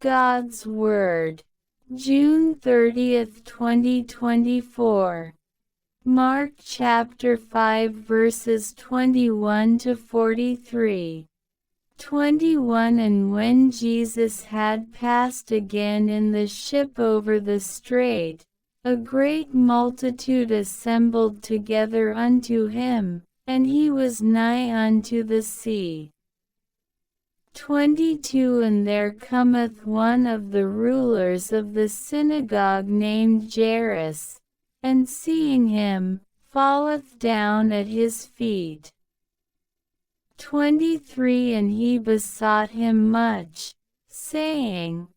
God's Word. June 30th, 2024. Mark chapter 5 verses 21 to 43. 21 And when Jesus had passed again in the ship over the strait, a great multitude assembled together unto him, and he was nigh unto the sea. 22 And there cometh one of the rulers of the synagogue named Jairus, and seeing him, falleth down at his feet. 23 And he besought him much, saying,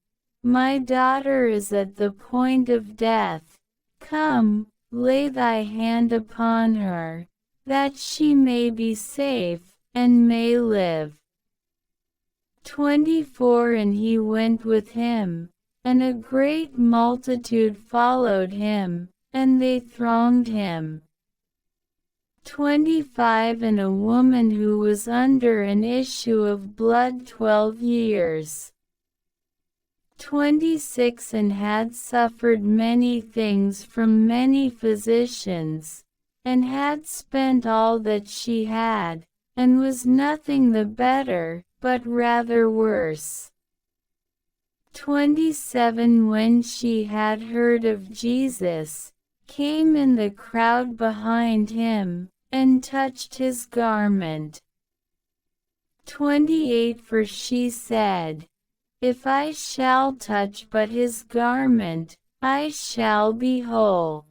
My daughter is at the point of death. Come, lay thy hand upon her, that she may be safe, and may live. 24 And he went with him, and a great multitude followed him, and they thronged him. 25 And a woman who was under an issue of blood 12 years. 26 And had suffered many things from many physicians, and had spent all that she had, and was nothing the better, but rather worse. 27 When she had heard of Jesus, came in the crowd behind him, and touched his garment. 28 For she said, If I shall touch but his garment, I shall be whole.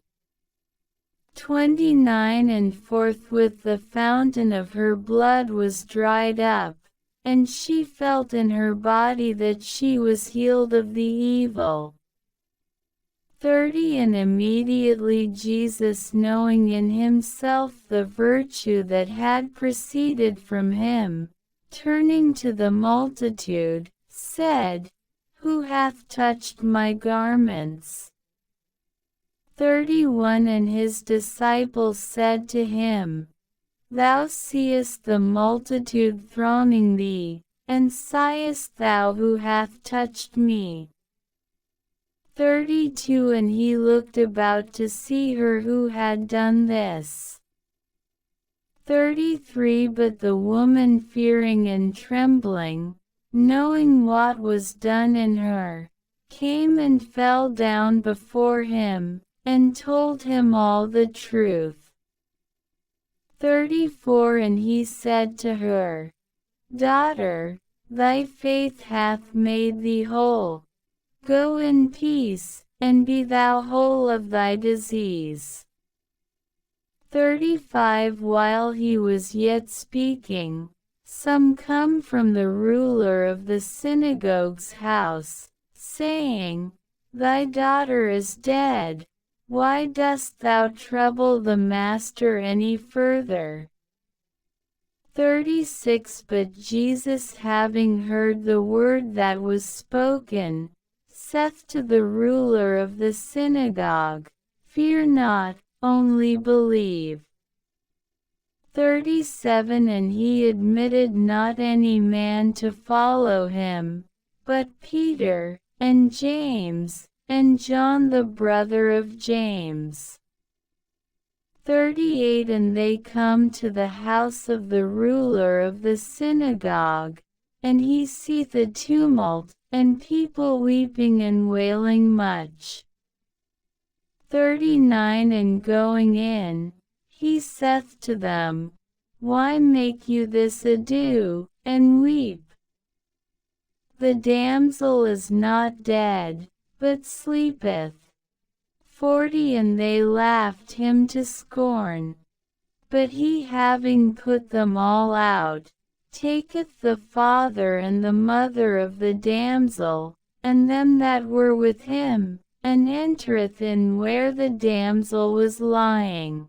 29 And forthwith the fountain of her blood was dried up, and she felt in her body that she was healed of the evil. 30 And immediately Jesus, knowing in himself the virtue that had proceeded from him, turning to the multitude, said, Who hath touched my garments? 31 And his disciples said to him, Thou seest the multitude thronging thee, and sighest thou who hath touched me? 32 And he looked about to see her who had done this. 33 But the woman, fearing and trembling, knowing what was done in her, came and fell down before him, and told him all the truth. 34 And he said to her, Daughter, thy faith hath made thee whole. Go in peace, and be thou whole of thy disease. 35 While he was yet speaking, some come from the ruler of the synagogue's house, saying, Thy daughter is dead. Why dost thou trouble the master any further? 36 But Jesus, having heard the word that was spoken, saith to the ruler of the synagogue, Fear not, only believe. 37 And he admitted not any man to follow him, but Peter, and James, and John the brother of James. 38 And they come to the house of the ruler of the synagogue, and he seeth a tumult, and people weeping and wailing much. 39 And going in, he saith to them, Why make you this ado, and weep? The damsel is not dead, but sleepeth. 40 And they laughed him to scorn. But he, having put them all out, taketh the father and the mother of the damsel, and them that were with him, and entereth in where the damsel was lying.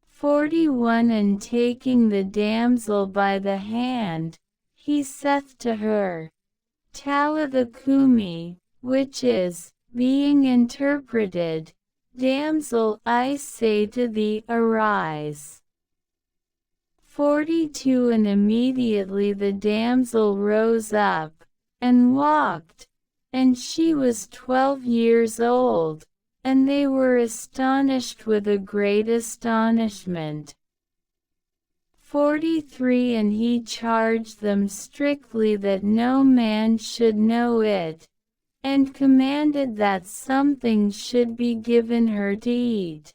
41 And taking the damsel by the hand, he saith to her, Talitha cumi, which is, being interpreted, Damsel, I say to thee, arise. 42 And immediately the damsel rose up, and walked. And she was 12 years old. And they were astonished with a great astonishment. 43 And he charged them strictly that no man should know it, and commanded that something should be given her to eat.